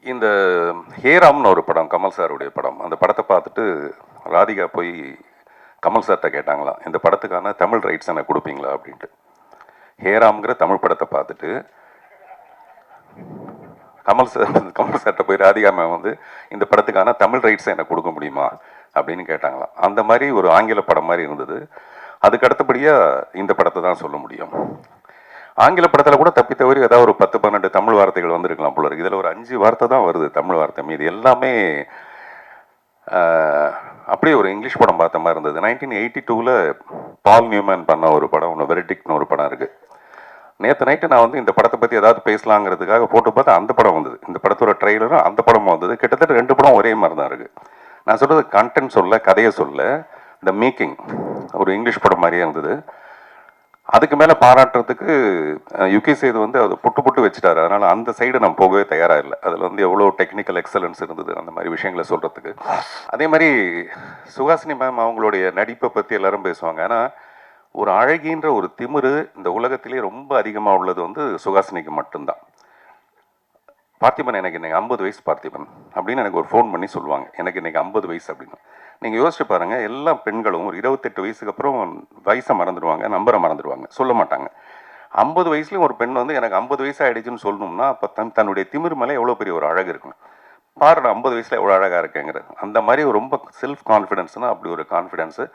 இந்த ஹேராம்னு ஒரு படம், கமல் சாருடைய படம். அந்த படத்தை பார்த்துட்டு ராதிகா போய் கமல் சார்கிட்ட கேட்டாங்களாம், இந்த படத்துக்கான தமிழ் ரைட்ஸ் எனக்கு கொடுப்பீங்களா அப்படின்ட்டு. ஹேராம்ங்கிற தமிழ் படத்தை பார்த்துட்டு கமல் சார்கிட்ட போய் ராதிகா மேம் வந்து இந்த படத்துக்கான தமிழ் ரைட்ஸை எனக்கு கொடுக்க முடியுமா அப்படின்னு கேட்டாங்களாம். அந்த மாதிரி ஒரு ஆங்கில படம் மாதிரி இருந்தது. அதுக்கு அடுத்தபடியாக இந்த படத்தை தான் சொல்ல முடியும். ஆங்கில படத்தில் கூட தப்பி தவறி ஏதாவது ஒரு 10-12 தமிழ் வார்த்தைகள் வந்திருக்கலாம் போல இருக்கு. இதில் ஒரு 5 வார்த்தை தான் வருது தமிழ் வார்த்தை. மீது எல்லாமே அப்படியே ஒரு இங்கிலீஷ் படம் பார்த்த மாதிரி இருந்தது. 1982ல் பால் நியூமேன் பண்ண ஒரு படம் ஒன்று, வெரிடிக்ட்னு ஒரு படம் இருக்குது. நேற்று நைட்டு நான் வந்து இந்த படத்தை பற்றி ஏதாவது பேசலாங்கிறதுக்காக போட்டு பார்த்தா அந்த படம் வந்தது. இந்த படத்தோட ட்ரெய்லரும் அந்த படமும் வந்தது. கிட்டத்தட்ட 2 படம் ஒரே மாதிரி தான் இருக்குது. நான் சொல்கிறது கண்டென்ட் சொல்ல, கதையை சொல்ல, இந்த மேக்கிங் ஒரு இங்கிலீஷ் படம் மாதிரியே இருந்தது. அதுக்கு மேலே பாராட்டுறதுக்கு யுகி சேது வந்து அதை புட்டு வச்சுட்டாரு. அதனால் அந்த சைடு நான் போகவே தயாராக இல்லை. அதில் வந்து எவ்வளோ டெக்னிக்கல் எக்ஸலன்ஸ் இருந்தது அந்த மாதிரி விஷயங்களை சொல்கிறதுக்கு. அதே மாதிரி சுஹாசினி மேம் அவங்களுடைய நடிப்பை பற்றி எல்லாரும் பேசுவாங்க. ஆனால் ஒரு அழகின்ற ஒரு திமிரு இந்த உலகத்திலே ரொம்ப அதிகமாக உள்ளது வந்து சுஹாசினிக்கு மட்டும்தான். பார்த்திபன் எனக்கு இன்னைக்கு 50 வயசு பார்த்திபன் அப்படின்னு எனக்கு ஒரு ஃபோன் பண்ணி சொல்லுவாங்க, எனக்கு இன்னைக்கு 50 வயசு அப்படின்னு. நீங்கள் யோசிச்சு பாருங்கள், எல்லா பெண்களும் ஒரு 28 வயசுக்கு அப்புறம் வயசை மறந்துடுவாங்க, நம்பரை மறந்துடுவாங்க, சொல்ல மாட்டாங்க. 50 வயசுலேயும் ஒரு பெண் வந்து எனக்கு 50 வயசு ஆகிடுச்சுன்னு சொல்லணும்னா அப்போ தன்னுடைய திமிர் மேலே எவ்வளோ பெரிய ஒரு அழகு இருக்கணும். பாரு, 50 வயசில் எவ்வளோ அழகாக இருக்கேங்கிறது. அந்த மாதிரி ரொம்ப செல்ஃப் கான்ஃபிடென்ஸ்னால் அப்படி ஒரு கான்ஃபிடென்ஸு.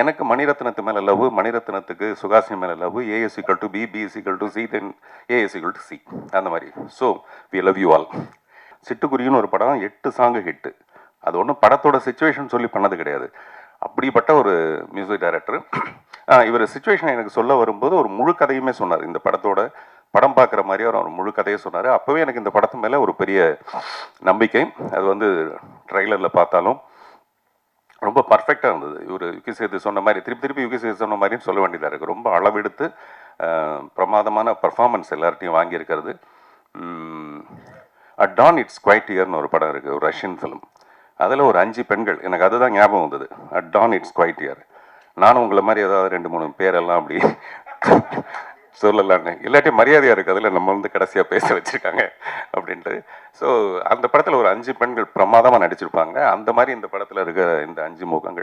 எனக்கு மணிரத்னத்து மேலே லவ், மணிரத்னத்துக்கு சுகாசினி மேலே love. A is equal to B, B is equal to C, then A is equal to C, அந்த மாதிரி. So we love you all. சிட்டுக்குருவின்னு ஒரு படம் 8 சாங்கு ஹிட்டு. அது ஒன்றும் படத்தோட சுச்சுவேஷன் சொல்லி பண்ணது கிடையாது. அப்படிப்பட்ட ஒரு மியூசிக் டைரக்டர். இவர் சுச்சுவேஷன் எனக்கு சொல்ல வரும்போது ஒரு முழு கதையுமே சொன்னார். இந்த படத்தோட படம் பார்க்குற மாதிரி அவர் ஒரு முழு கதையை சொன்னார். அப்போவே எனக்கு இந்த படத்து மேலே ஒரு பெரிய நம்பிக்கை. அது வந்து ட்ரெய்லரில் பார்த்தாலும் ரொம்ப பர்ஃபெக்டாக இருந்தது. இவர் யுகி சேது சொன்ன மாதிரி திருப்பி யுகி சேது சொன்ன மாதிரியும் சொல்ல வேண்டியதாக இருக்குது. ரொம்ப அளவெடுத்து பிரமாதமான பர்ஃபார்மன்ஸ் எல்லார்ட்டையும் வாங்கியிருக்கிறது. அட் டான் இட்ஸ் குவைட் இயர்னு ஒரு படம் இருக்குது, ஒரு ரஷ்யன் ஃபிலிம். அதில் ஒரு 5 பெண்கள், எனக்கு அதுதான் ஞாபகம் வந்தது. At dawn it's quite year. நானும் உங்களை மாதிரி ஏதாவது 2-3 பேரெல்லாம் அப்படி சொல்லலான்னு, இல்லாட்டி மரியாதையாக இருக்குது. அதில் நம்ம வந்து கடைசியாக பேச வச்சுருக்காங்க அப்படின்ட்டு. ஸோ அந்த படத்தில் ஒரு 5 பெண்கள் பிரமாதமாக நடிச்சிருப்பாங்க. அந்த மாதிரி இந்த படத்தில் இருக்க இந்த 5 முகங்கள்